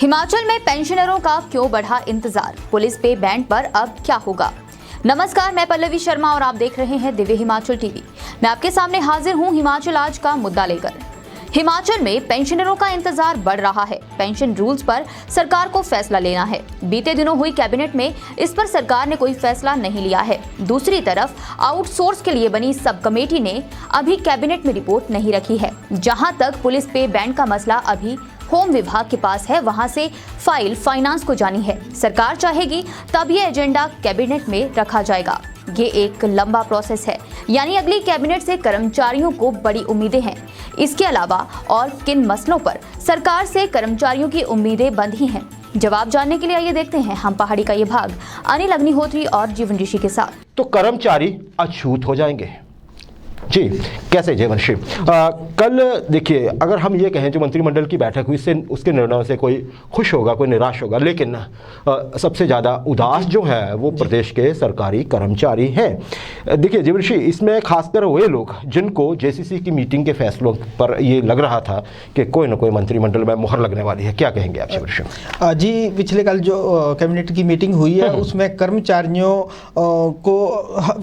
हिमाचल में पेंशनरों का क्यों बढ़ा इंतजार, पुलिस पे बैंड पर अब क्या होगा। नमस्कार, मैं पल्लवी शर्मा और आप देख रहे हैं दिव्य हिमाचल टीवी। मैं आपके सामने हाजिर हूं हिमाचल आज का मुद्दा लेकर। हिमाचल में पेंशनरों का इंतजार बढ़ रहा है। पेंशन रूल्स पर सरकार को फैसला लेना है। बीते दिनों हुई कैबिनेट में इस पर सरकार ने कोई फैसला नहीं लिया है। दूसरी तरफ आउटसोर्स के लिए बनी सब कमेटी ने अभी कैबिनेट में रिपोर्ट नहीं रखी है। जहां तक पुलिस पे बैंड का मसला अभी होम विभाग के पास है, वहां से फाइल फाइनेंस को जानी है। सरकार चाहेगी तब ये एजेंडा कैबिनेट में रखा जाएगा। ये एक लंबा प्रोसेस है, यानी अगली कैबिनेट से कर्मचारियों को बड़ी उम्मीदें हैं। इसके अलावा और किन मसलों पर सरकार से कर्मचारियों की उम्मीदें बंधी हैं, जवाब जानने के लिए आइए देखते हैं हम पहाड़ी का ये भाग अनिल अग्निहोत्री और जीवन ऋषि के साथ। तो कर्मचारी अछूत हो जाएंगे जी, कैसे जयवंशी? कल देखिए, अगर हम ये कहें जो मंत्रिमंडल की बैठक हुई, इससे उसके निर्णयों से कोई खुश होगा कोई निराश होगा, लेकिन सबसे ज़्यादा उदास जो है वो प्रदेश के सरकारी कर्मचारी हैं। देखिए जयवंशी, इसमें खासकर वे लोग जिनको जेसीसी की मीटिंग के फैसलों पर ये लग रहा था कि कोई ना कोई मंत्रिमंडल में मुहर लगने वाली है, क्या कहेंगे आप जयवंशी? जी, पिछले कल जो कैबिनेट की मीटिंग हुई है उसमें कर्मचारियों को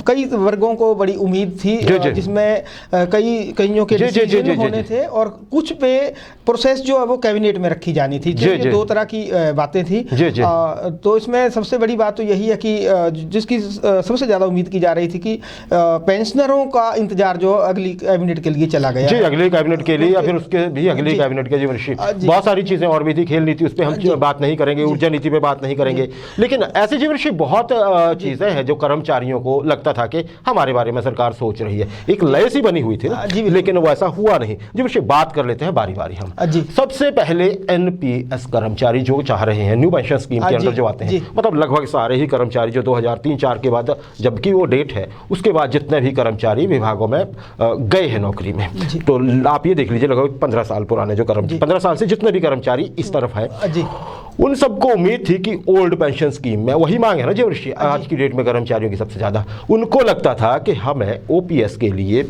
कई वर्गों को बड़ी उम्मीद थी, जिसमें कईयों के डिसीजन होने थे और कुछ पे प्रोसेस जो है वो कैबिनेट में रखी जानी थी। ये दो तरह की बातें थी। तो इसमें सबसे बड़ी बात तो यही है कि जिसकी सबसे ज़्यादा उम्मीद की जा रही थी कि पेंशनरों का इंतजार जो अगली कैबिनेट के लिए चला गया जी, अगले कैबिनेट के लिए या फिर उसके भी अगली कैबिनेट के जीवन। बहुत सारी चीज़ें और भी थी, खेल नीति उस पर हम बात नहीं करेंगे, ऊर्जा नीति पे बात नहीं करेंगे, लेकिन ऐसे जीवन बहुत चीज़ें हैं जो कर्मचारियों को लगता था कि हमारे बारे में सरकार सोच रही है। एक लय सी बनी हुई थी ना, लेकिन वैसा हुआ नहीं। जी विषय बात कर लेते हैं बारी बारी हम। सबसे पहले एनपीएस कर्मचारी जो चाह रहे हैं, न्यू पेंशन स्कीम के अंदर जो आते हैं, मतलब लगभग सारे ही कर्मचारी जो 2003-04 के बाद, जबकि वो डेट है, उसके बाद जितने भी कर्मचारी विभागों में गए हैं नौकरी में, तो आप ये देख लीजिए लगभग 15 साल पुराने जो कर्मचारी, 15 साल से जितने भी कर्मचारी इस तरफ है, उन सबको उम्मीद थी कि ओल्ड पेंशन स्कीम में वही मांग है ना जो आज की डेट में कर्मचारियों की सबसे ज्यादा, उनको लगता था कि हमें ओपीएस के लिए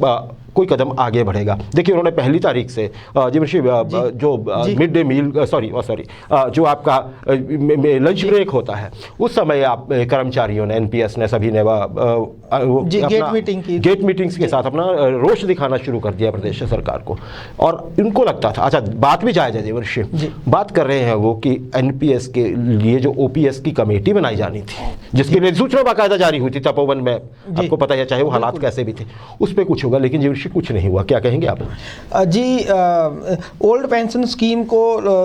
कोई कदम आगे बढ़ेगा। देखिए उन्होंने पहली तारीख से जो मिड डे मील जो आपका लंच ब्रेक होता है, उस समय आप कर्मचारियों ने, एनपीएस ने, सभी ने गेट मीटिंग्स के साथ अपना रोष दिखाना शुरू कर दिया प्रदेश सरकार को। और उनको लगता था, अच्छा बात भी जायज है देवर्षि, बात कर रहे हैं वो कि एनपीएस के लिए जो ओपीएस की कमेटी बनाई जानी थी, जिसके लिए सूचना बाकायदा जारी हुई थी तपोवन में, आपको पता है चाहे वो हालात कैसे भी थे, उस पर कुछ होगा, लेकिन कुछ नहीं हुआ। क्या कहेंगे आप? जी, ओल्ड पेंशन स्कीम को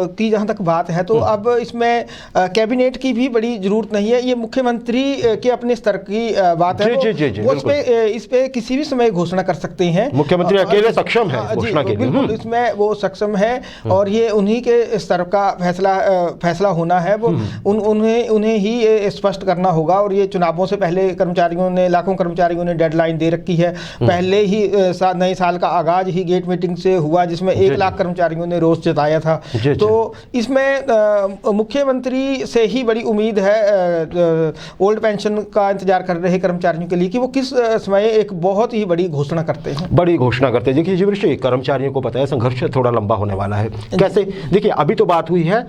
की जहाँ तक बात है, तो अब इसमें कैबिनेट की भी बड़ी जरूरत नहीं है। ये मुख्यमंत्री के अपने स्तर की बात है। वो इस पे किसी भी समय घोषणा कर सकते हैं। मुख्यमंत्री अकेले सक्षम है घोषणा के लिए। बिल्कुल, इसमें वो सक्षम है और ये उन्हीं के स्तर का फैसला होना है। वो उन्हें ही ये स्पष्ट करना होगा। और ये चुनावों से पहले कर्मचारियों ने, लाखों कर्मचारियों ने डेडलाइन दे रखी है। पहले ही नए साल का आगाज ही गेट मीटिंग से हुआ, जिसमें 1 लाख कर्मचारियों ने रोष जताया था। तो इसमें मुख्यमंत्री से ही बड़ी उम्मीद है ओल्ड पेंशन का इंतजार कर रहे कर्मचारियों के लिए कि वो किस समय एक बहुत ही बड़ी घोषणा करते हैं। देखिए जी, कर्मचारियों को पता है संघर्ष थोड़ा लंबा होने वाला है। कैसे? देखिए अभी तो बात हुई है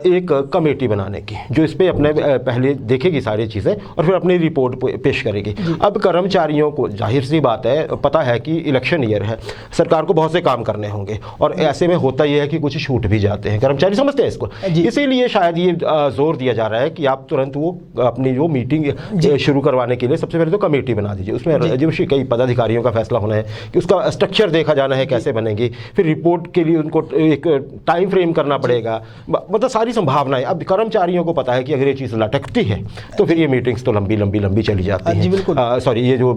एक कमेटी बनाने की, जो इस पे अपने पहले देखेगी सारी चीज़ें और फिर अपनी रिपोर्ट पेश करेगी। अब कर्मचारियों को जाहिर सी बात है, पता है कि इलेक्शन ईयर है, सरकार को बहुत से काम करने होंगे और ऐसे में होता यह है कि कुछ छूट भी जाते हैं, कर्मचारी समझते हैं इसको। इसीलिए शायद ये जोर दिया जा रहा है कि आप तुरंत वो अपनी जो मीटिंग शुरू करवाने के लिए सबसे पहले तो कमेटी बना दीजिए। उसमें जो कई पदाधिकारियों का फैसला होना है कि उसका स्ट्रक्चर देखा जाना है, कैसे बनेगी, फिर रिपोर्ट के लिए उनको एक टाइम फ्रेम करना पड़ेगा, मतलब सारी संभावनाएं। अब कर्मचारियों को पता है कि अगर ये चीज़ लटकती है तो फिर ये मीटिंग्स तो लंबी चली जाती हैं। ये जो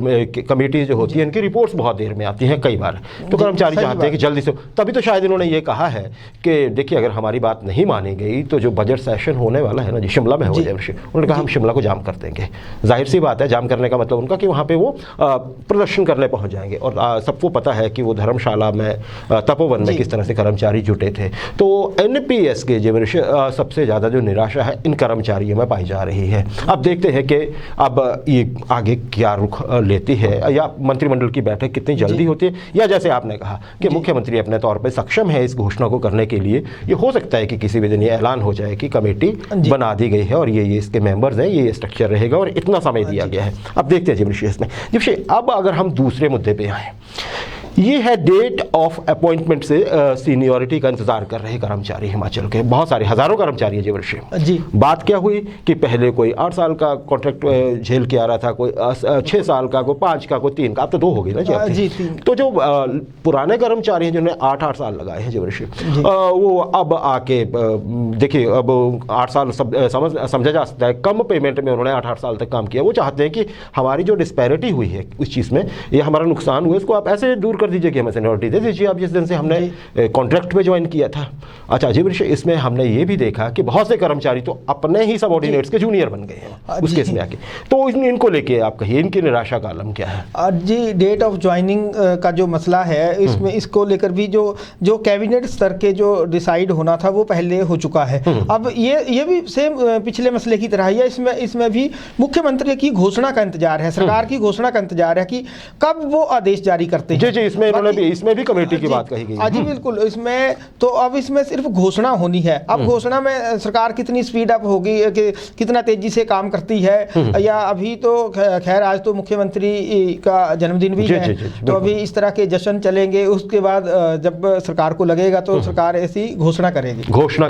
कमेटी जो होती है, इनकी रिपोर्ट्स बहुत देर में आती हैं कई बार, तो कर्मचारी चाहते हैं कि जल्दी से। तभी तो शायद इन्होंने ये कहा है कि देखिए अगर हमारी बात नहीं मानी गई तो जो बजट सेशन होने वाला है ना जी, शिमला में हो जाए, उन्होंने कहा हम शिमला को जाम कर देंगे। जाहिर सी बात है, जाम करने का मतलब उनका कि वहाँ पे वो प्रदर्शन करने पहुँच जाएंगे। और सबको पता है कि वो धर्मशाला में, तपोवन में किस तरह से कर्मचारी जुटे थे। तो एनपीएस के जीवन सबसे ज़्यादा जो निराशा है इन कर्मचारियों में पाई जा रही है। अब देखते हैं कि अब ये आगे क्या रुख लेती है, या मंत्रिमंडल की बैठक कितनी जल्दी होती है, या जैसे आपने कहा कि मुख्यमंत्री अपने तौर पर सक्षम है इस घोषणा को करने के लिए, ये हो सकता है कि किसी भी दिन ये ऐलान हो जाए कि कमेटी बना दी गई है और ये इसके मेंबर्स हैं, ये स्ट्रक्चर रहेगा और इतना समय दिया गया है। अब देखते हैं जिमृषि इसमें। जिमृषि, अब अगर हम दूसरे मुद्दे पे आए, ये है डेट ऑफ अपॉइंटमेंट से सीनियरिटी का इंतजार कर रहे कर्मचारी हिमाचल के, बहुत सारे हजारों कर्मचारी हैं जिमृषि जी। बात क्या हुई कि पहले कोई 8 साल का कॉन्ट्रैक्ट झेल के आ रहा था, कोई 6 साल का, कोई 5 का, कोई 3 का, अब तो 2 हो गई ना जी। तो जो पुराने कर्मचारी हैं जिन्होंने 8 साल लगाए हैं जिमृषि, वो अब आके देखिए, अब 8 साल समझा जा सकता है, कम पेमेंट में उन्होंने 8 साल तक काम किया। वो चाहते हैं कि हमारी जो डिस्पैरिटी हुई है उस चीज़ में, ये हमारा नुकसान हुआ, इसको आप ऐसे दूर कर दीजिए कि हमें सीनियरिटी दे दीजिए आप जिस दिन से हमने कॉन्ट्रैक्ट पे ज्वाइन किया था। अच्छा जिमृषि, इसमें हमने ये भी देखा कि बहुत से कर्मचारी तो अपने ही सबऑर्डिनेट्स के जूनियर बन गए हैं उस केस में आके। तो इनको लेके आप कहिए, इनकी निराशा का आलम क्या है? जी, डेट ऑफ ज्वाइनिंग का जो मसला है, इसमें इसको लेकर भी जो कैबिनेट स्तर के जो डिसाइड होना था वो पहले हो चुका है। अब ये भी सेम पिछले मसले की तरह है। इसमें भी मुख्यमंत्री की घोषणा का इंतजार है, सरकार की घोषणा का इंतजार है कि कब वो आदेश जारी करते हैं। जी, इसमें भी कमेटी की बात कही गई। जी बिल्कुल, इसमें तो अब इसमें सिर्फ घोषणा होनी है। अब घोषणा में सरकार कितनी स्पीड अप होगी, कि कितना तेजी से काम करती है, या अभी तो खैर आज तो मुख्यमंत्री का जन्मदिन भी है, तो अभी इस तरह के जश्न चलेंगे। उसके बाद जब सरकार को लगेगा तो सरकार ऐसी घोषणा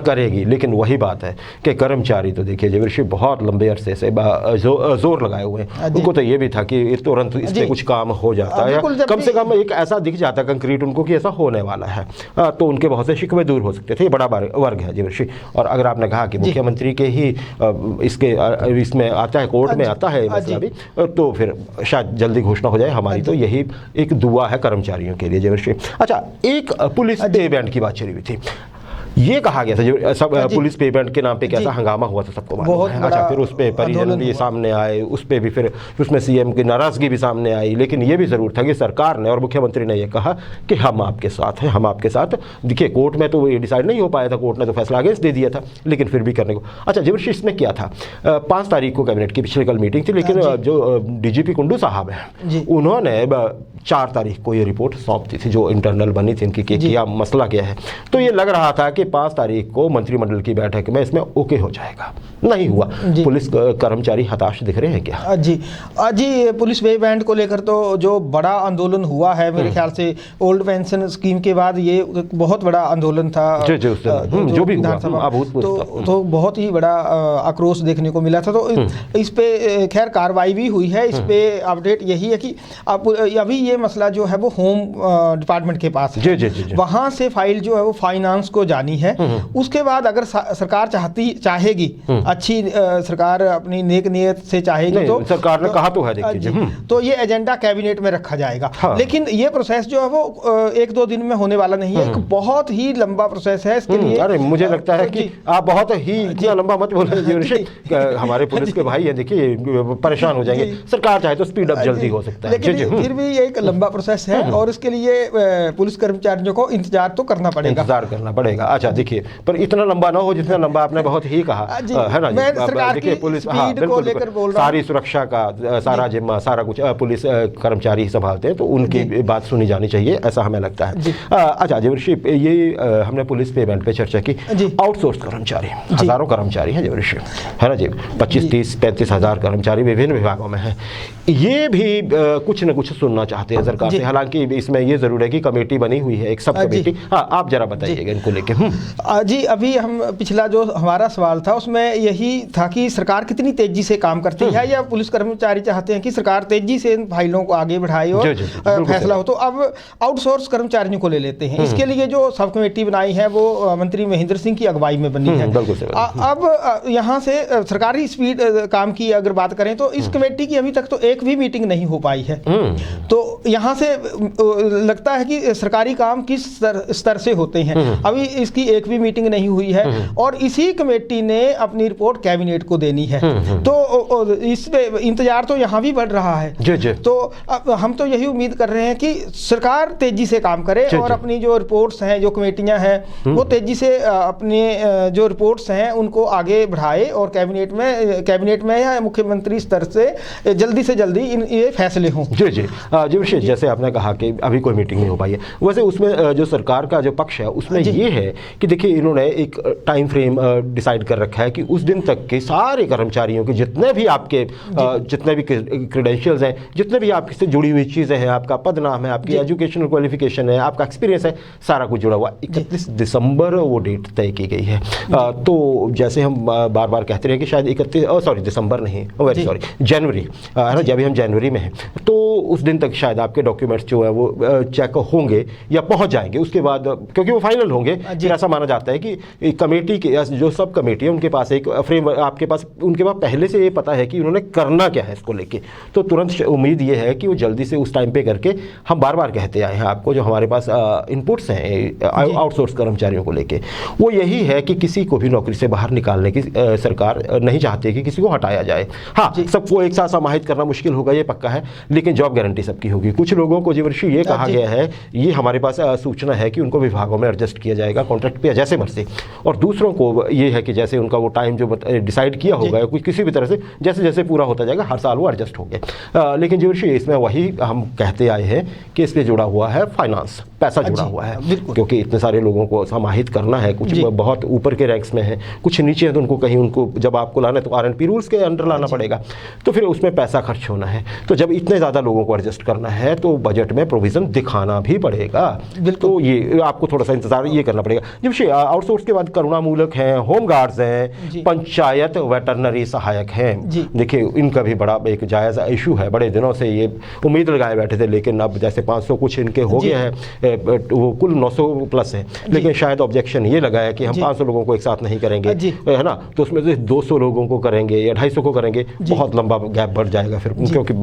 करेगी। लेकिन वही बात है कि कर्मचारी तो देखिए जिमृषि बहुत लंबे अरसे से जोर लगाए हुए हैं। उनको तो ये भी था कि तुरंत इस पे कुछ काम हो जाता है, कम से कम एक ऐसा दिख जाता कंक्रीट उनको कि ऐसा होने वाला है, तो उनके बहुत से शिकवे दूर हो सकते थे। ये बड़ा वर्ग है जिमृषि। और अगर आपने कहा कि मुख्यमंत्री के ही इसमें आता है, कोर्ट में आता है मसला भी, तो फिर शायद जल्दी घोषणा हो जाए। हमारी तो यही एक दुआ है कर्मचारियों के लिए जिमृषि। अच्छा, एक पुलिस पे बैंड की बात चली हुई थी, ये कहा गया था जो सब पुलिस पेमेंट के नाम पे कैसा हंगामा हुआ था सबको मालूम है। अच्छा, फिर उस पे परिजन भी सामने आए, उस पे भी फिर उसमें सीएम की नाराजगी भी सामने आई। लेकिन ये भी ज़रूर था कि सरकार ने और मुख्यमंत्री ने ये कहा कि हम आपके साथ हैं, हम आपके साथ। देखिए, कोर्ट में तो ये डिसाइड नहीं हो पाया था, कोर्ट ने तो फैसला अगेंस्ट दे दिया था, लेकिन फिर भी करने को। अच्छा जिमृषि, इसमें क्या था, 5 तारीख को कैबिनेट की पिछले कल मीटिंग थी, लेकिन जो डीजीपी कुंडू साहब हैं उन्होंने 4 तारीख को ये रिपोर्ट सौंप दी थी, जो इंटरनल बनी थी इनकी, कि क्या मसला क्या है। तो ये लग रहा था कि 5 तारीख को मंत्रिमंडल की बैठक में इसमें ओके हो जाएगा, नहीं हुआ। पुलिस कर्मचारी हताश दिख रहे हैं क्या? जी, पुलिस पे बैंड को लेकर तो जो बड़ा आंदोलन हुआ है, मेरे ख्याल से ओल्ड पेंशन स्कीम के बाद ये बहुत बड़ा आंदोलन था जो भी हुआ, तो बहुत ही बड़ा आक्रोश देखने को मिला था। तो इस पे खैर कार्रवाई भी हुई है। इस पे अपडेट यही है कि अभी ये मसला जो है वो होम डिपार्टमेंट के पास है, वहाँ से फाइल जो है वो फाइनेंस को जानी है। उसके बाद अगर सरकार चाहेगी, अच्छी सरकार अपनी नेक नियत से चाहेगी, तो सरकार ने कहा तो है, देखिए तो ये एजेंडा कैबिनेट में रखा जाएगा। लेकिन ये प्रोसेस जो है वो 1-2 दिन में होने वाला नहीं है, एक बहुत ही लंबा प्रोसेस है इसके लिए। अरे मुझे लगता है कि आप बहुत ही इतना लंबा मत बोले, हमारे पुलिस के भाई हैं, देखिए परेशान हो जाएंगे। सरकार चाहे तो स्पीड अप जल्दी हो सकता है, लेकिन फिर भी ये एक लंबा प्रोसेस है और इसके लिए पुलिस कर्मचारियों को इंतजार तो करना पड़ेगा। अच्छा देखिए, पर इतना लंबा ना हो जितना लंबा आपने बहुत ही कहा है ना। देखिए पुलिस बिल्कुल सारी सुरक्षा का सारा जिम्मा, सारा कुछ पुलिस कर्मचारी ही संभालते हैं, तो उनकी बात सुनी जानी चाहिए, ऐसा हमें लगता है। अच्छा जिमृषि, ये हमने पुलिस पेमेंट पे चर्चा की। आउटसोर्स कर्मचारी, हजारों कर्मचारी हैं जिमृषि, है ना जी, 25, 30, 35 हज़ार कर्मचारी विभिन्न विभागों में हैं। ये भी कुछ न कुछ सुनना चाहते हैं सरकार से। हालांकि इसमें ये जरूर है कि कमेटी बनी हुई है, एक सब कमेटी। हाँ, आप जरा बताइएगा इनको लेके। जी, अभी हम पिछला जो हमारा सवाल था उसमें यही था कि सरकार कितनी तेजी से काम करती है, या पुलिस कर्मचारी चाहते हैं कि सरकार तेजी से इन फाइलों को आगे बढ़ाए और फैसला हो। तो अब आउटसोर्स कर्मचारियों को ले लेते हैं। इसके लिए जो सब कमेटी बनाई है वो मंत्री महेंद्र सिंह की अगुवाई में बनी है। अब यहाँ से सरकारी स्पीड काम की अगर बात करें तो इस कमेटी की अभी तक तो एक भी मीटिंग नहीं हो पाई है। तो यहाँ से लगता है कि सरकारी काम किस स्तर से होते हैं। अभी उसकी एक भी मीटिंग नहीं हुई है और इसी कमेटी ने अपनी रिपोर्ट कैबिनेट को देनी है। तो इस पे इंतजार तो यहाँ भी बढ़ रहा है। जी। तो अब हम तो यही उम्मीद कर रहे हैं कि सरकार तेजी से काम करे और अपनी जो रिपोर्ट्स हैं, जो कमेटियां हैं, वो तेजी से अपने जो रिपोर्ट्स हैं उनको आगे बढ़ाए और कैबिनेट में या मुख्यमंत्री स्तर से जल्दी ये फैसले हों। जी विशेष, जैसे आपने कहा कि अभी कोई मीटिंग नहीं हो पाई है, वैसे उसमें जो सरकार का जो पक्ष है उसमें ये है कि देखिए इन्होंने एक टाइम फ्रेम डिसाइड कर रखा है कि उस दिन तक के सारे कर्मचारियों के जितने भी आपके जितने भी क्रेडेंशियल्स हैं, जितने भी आपसे जुड़ी हुई चीज़ें हैं, आपका पद नाम है, आपकी एजुकेशनल क्वालिफिकेशन है, आपका एक्सपीरियंस है, सारा कुछ जुड़ा हुआ। 31 दिसंबर वो डेट तय की गई है। तो जैसे हम बार बार कहते रहे कि शायद दिसंबर नहीं, वेरी सॉरी, जनवरी है ना, जब हम जनवरी में हैं तो उस दिन तक शायद आपके डॉक्यूमेंट्स जो है वो चेक होंगे या पहुंच जाएंगे। उसके बाद क्योंकि वो फाइनल होंगे, फिर ऐसा माना जाता है कि कमेटी के जो सब कमेटी है उनके पास एक फ्रेमवर्क, उनके पास पहले से ये पता है कि उन्होंने करना क्या है इसको लेके। तो तुरंत उम्मीद ये है कि वो जल्दी से उस टाइम पे करके, हम बार बार कहते आए हैं आपको, जो हमारे पास इनपुट्स हैं आउटसोर्स कर्मचारियों को लेके, वो यही है कि किसी को भी नौकरी से बाहर निकालने की सरकार नहीं चाहती कि किसी को हटाया जाए। हाँ, सबको एक साथ समाहित करना मुश्किल होगा, ये पक्का है, लेकिन जॉब गारंटी सबकी होगी। कुछ लोगों को जीवर्षि ये कहा गया है, ये हमारे पास सूचना है कि उनको विभागों में एडजस्ट किया जाएगा कॉन्ट्रैक्ट पे जैसे मर्जी, और दूसरों को ये है कि जैसे उनका वो टाइम जो डिसाइड किया होगा कुछ किसी भी तरह से जैसे जैसे पूरा होता जाएगा हर साल वो एडजस्ट होंगे। लेकिन जीवर्षि इसमें वही हम कहते आए हैं कि इसमें जुड़ा हुआ है फाइनेंस, पैसा जुड़ा हुआ है, क्योंकि इतने सारे लोगों को समाहित करना है। कुछ बहुत ऊपर के रैंक्स में है, कुछ नीचे है, तो उनको कहीं उनको जब आपको लाना है तो आरएनपी रूल्स के अंडर लाना पड़ेगा, तो फिर उसमें पैसा खर्च होना है। तो जब इतने ज़्यादा लोगों को एडजस्ट करना है तो बजट में प्रोविज़न दिखाना भी पड़ेगा। तो ये आपको थोड़ा सा इंतजार ये करना पड़ेगा। जब आउटसोर्स के बाद करुणामूलक हैं, होम गार्ड्स हैं, पंचायत वेटरनरी सहायक हैं, देखिए इनका भी बड़ा एक जायज़ इशू है। बड़े दिनों से ये उम्मीद लगाए बैठे थे, लेकिन अब जैसे 500 कुछ इनके हो गए हैं, वो कुल 900 प्लस है, लेकिन शायद ऑब्जेक्शन ये लगा है कि हम 500 लोगों को एक साथ नहीं करेंगे, है ना, तो उसमें से 200 लोगों को करेंगे या 250 को करेंगे, बहुत लंबा गैप बढ़ जाएगा फिर, क्योंकि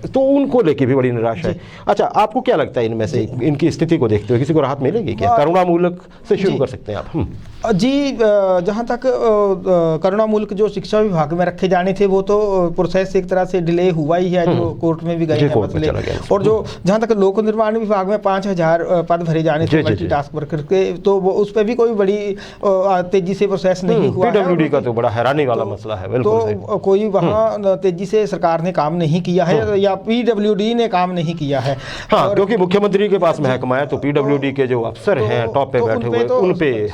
तो उनको लेके भी बड़ी निराशा है। अच्छा, आपको क्या लगता है इनमें से इनकी स्थिति को देखते हुए किसी को राहत मिलेगी क्या? करुणामूलक से शुरू कर सकते हैं आप। जी, जहाँ तक करुणामूलक जो शिक्षा विभाग में रखे जाने थे वो तो प्रोसेस एक तरह से डिले हुआ ही है, जो कोर्ट में भी गए हैं मसले। और जो जहाँ तक लोक निर्माण विभाग में 5000 पद भरे जाने थे मल्टीटास्क वर्कर के, तो वो उस पर भी कोई बड़ी तेजी से प्रोसेस नहीं हुआ। पीडब्ल्यूडी का तो बड़ा हैरानी वाला मसला है, बिल्कुल तो कोई वहाँ तेजी से सरकार ने काम नहीं किया है या पीडब्ल्यूडी ने काम नहीं किया है। हाँ, क्योंकि मुख्यमंत्री के पास महकमा है, तो पीडब्ल्यूडी के जो अफसर हैं टॉप पे बैठे हुए, उन पे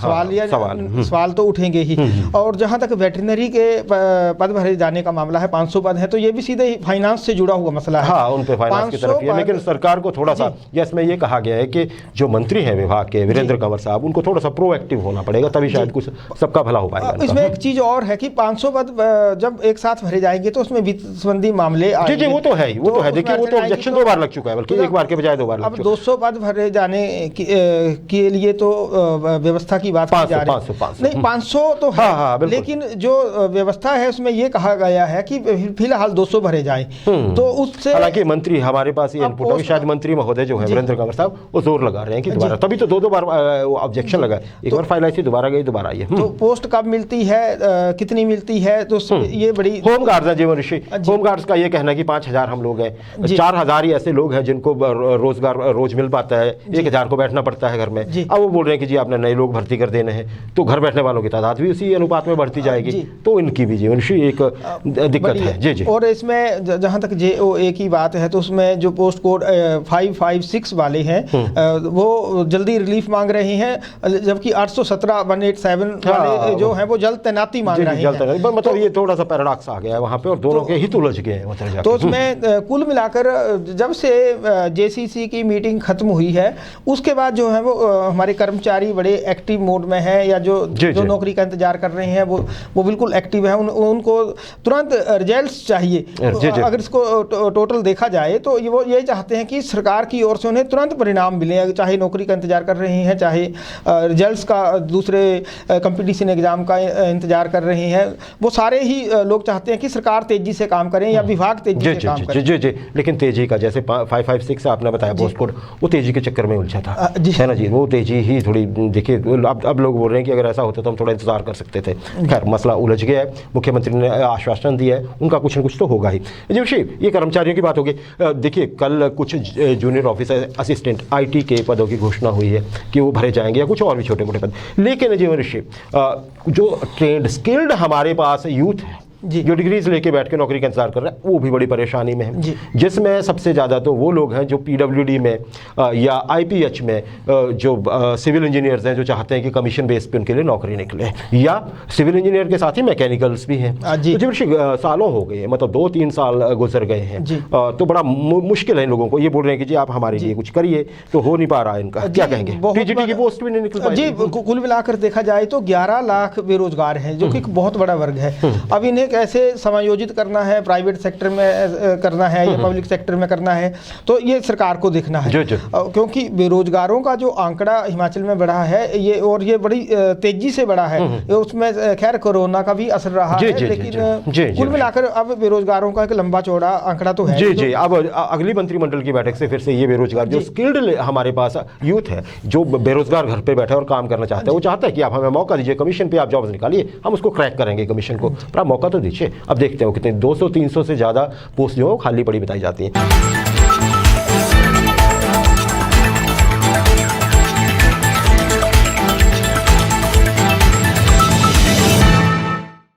सवाल तो उठेंगे ही। और जहाँ तक वेटरनरी के पद भरे जाने का मामला है, 500 पद है, तो ये भी सीधे फाइनेंस से जुड़ा हुआ मसला है। हाँ, उन पे फाइनेंस की तरफ है, लेकिन सरकार को थोड़ा सा, इसमें ये कहा गया है कि जो मंत्री हैं विभाग के, वीरेंद्र कंवर साहब, उनको थोड़ा सा प्रोएक्टिव होना पड़ेगा, तभी शायद कुछ सबका भला हो पाएगा। इसमें एक चीज और है कि 500 पद जब एक साथ भरे जाएंगे तो उसमें वित्त संबंधी मामले आएंगे। जी, वो तो है, देखिए वो तो ऑब्जेक्शन 2 बार लग चुका है, बल्कि एक बार के बजाय 2 बार लग चुका है। 200 पद भरे जाने के लिए तो व्यवस्था की बात की जा रही है। नहीं, 500 तो है, लेकिन जो व्यवस्था है उसमें ये कहा गया है कि फिलहाल 200 भरे जाएं, तो उससे हालांकि मंत्री हमारे पास ये इनपुट है, शायद मंत्री महोदय जो है वीरेंद्र कंवर साहब, वो जोर लगा रहे हैं कि दोबारा, तभी तो 2 बार ऑब्जेक्शन लगा, एक बार फाइल ऐसी दोबारा गई, दोबारा आई है। तो पोस्ट कब मिलती है, कितनी मिलती है, तो ये बड़ी होम गार्ड्स है जीवन ऋषि, होम गार्ड्स का ये कहना है कि 5000 हम लोग हैं, 4000 ही ऐसे लोग हैं जिनको रोजगार रोज मिल पाता है, 1000 को बैठना पड़ता है घर में। अब वो बोल रहे हैं कि जी आपने नए लोग भर्ती कर देने हैं, तो घर बैठने वालों की तादाद भी उसी अनुपात में बढ़ती जाएगी, तो इनकी भी जीवन ऋषि एक दिक्कत है। जी। और इसमें जहाँ तक JOA की बात है, तो उसमें जो पोस्ट कोड 556 वाले हैं वो जल्दी रिलीफ मांग रहे हैं, जबकि 817 187 वाले जो हैं वो जल्द तैनाती मांग रहे हैं। मतलब ये थोड़ा सा पैराडॉक्स आ गया है वहाँ पे, और दोनों के हित उलझ गए हैं। तो उसमें कुल मिलाकर जब से JCC की मीटिंग खत्म हुई है, उसके बाद जो है वो हमारे कर्मचारी बड़े एक्टिव मोड में है, हैं या जो जी, जो जी। नौकरी का इंतजार कर रहे हैं वो बिल्कुल एक्टिव है, उनको तुरंत रिजल्ट्स चाहिए। जी, जी। अगर इसको टोटल देखा जाए तो वो ये चाहते हैं कि सरकार की ओर से उन्हें तुरंत परिणाम मिले, चाहे नौकरी का इंतजार कर रहे हैं, चाहे रिजल्ट्स का, दूसरे कंपटीशन एग्जाम का इंतजार कर रहे हैं, वो सारे ही लोग चाहते हैं कि सरकार तेजी से काम करें या विभाग तेजी जी से जी काम जी करे। जी जी, लेकिन तेजी का जैसे 556 आपने बताया पोस्ट कोड, वो तेजी के चक्कर में उलझा था, जी। है ना जी, वो तेजी ही थोड़ी देखिए, अब लोग बोल रहे हैं कि अगर ऐसा होता तो हम थोड़ा इंतजार कर सकते थे। खैर मसला उलझ गया है, मुख्यमंत्री ने आश्वासन दिया है, उनका कुछ न कुछ तो होगा ही। जी ऋषि, ये कर्मचारियों की बात होगी। देखिए कल कुछ जूनियर ऑफिसर असिस्टेंट IT के पदों की घोषणा हुई है कि वो भरे जाएंगे, या कुछ और भी छोटे मोटे पद। लेकिन जी ऋषि, जो ट्रेंड स्किल्ड हमारे पास यूथ है, जो डिग्रीज लेके बैठ के नौकरी का इंतजार कर रहा है, वो भी बड़ी परेशानी में है, जिसमें सबसे ज़्यादा तो वो लोग हैं जो PWD में या IPH में जो सिविल इंजीनियर्स हैं, जो चाहते हैं कि कमीशन बेस पे उनके लिए नौकरी निकले, या सिविल इंजीनियर के साथ ही मैकेनिकल्स भी हैं। तो जी सालों हो गए हैं, मतलब 2-3 साल गुजर गए हैं, तो बड़ा मुश्किल है इन लोगों को। ये बोल रहे हैं कि जी आप हमारे लिए कुछ करिए, तो हो नहीं पा रहा है इनका, क्या कहेंगे? TGT की पोस्ट भी नहीं निकल पाई। जी, कुल मिलाकर देखा जाए तो 11 लाख बेरोजगार हैं, जो कि एक बहुत बड़ा वर्ग है। अब इन्हें कैसे समायोजित करना है, प्राइवेट सेक्टर में करना है या पब्लिक सेक्टर में करना है, तो ये सरकार को देखना है। क्योंकि बेरोजगारों का जो आंकड़ा हिमाचल में बढ़ा है, ये बड़ी तेजी से बढ़ा है। उसमें खैर कोरोना का भी असर रहा है, लेकिन कुल मिलाकर अब बेरोजगारों का एक लंबा चौड़ा आंकड़ा तो है। जी जी, अब अगली मंत्रिमंडल की बैठक से फिर से ये बेरोजगार जो स्किल्ड हमारे पास यूथ है, जो बेरोजगार घर पे बैठा है और काम करना चाहता है, वो चाहता है कि आप हमें मौका दीजिए, कमीशन पे आप जॉब्स निकालिए, हम उसको क्रैक करेंगे कमीशन को, पर आप मौका तो दीजिए। अब देखते हो कितने 200-300 से ज़्यादा पोस्ट जो है खाली पड़ी बताई जाती हैं।